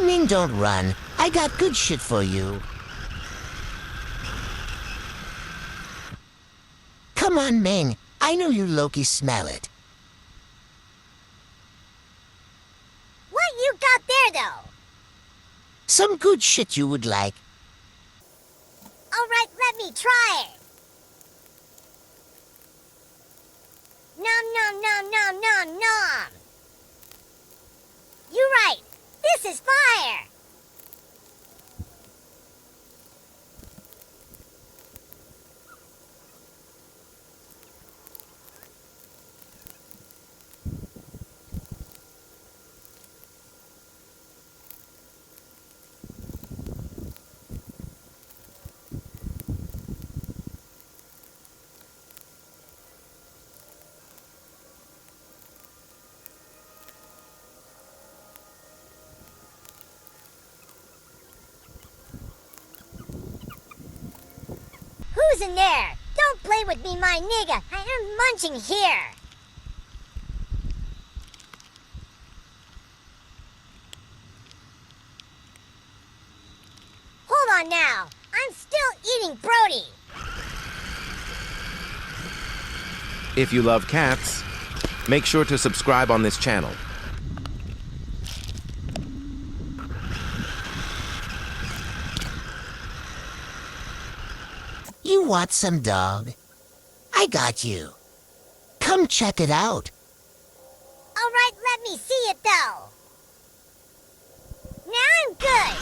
Ming, don't run. I got good shit for you. Come on, Ming. I know you Loki smell it. What you got there, though? Some good shit you would like. All right, let me try it. Nom nom nom nom nom nom. You're right. This is fire. Who's in there? Don't play with me, my nigga. I am munching here. Hold on now. I'm still eating Brody. If you love cats, make sure to subscribe on this channel. You want some dog? I got you. Come check it out. All right, let me see it, though. Now I'm good.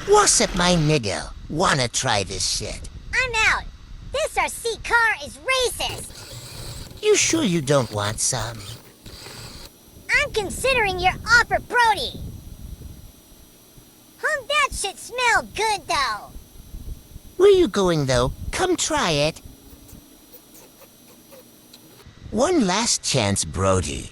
What's up, my nigga? Wanna try this shit? I'm out. This RC car is racist. You sure you don't want some? I'm considering your offer, Brody. That shit smell good, though. Where you going, though? Come try it. One last chance, Brody.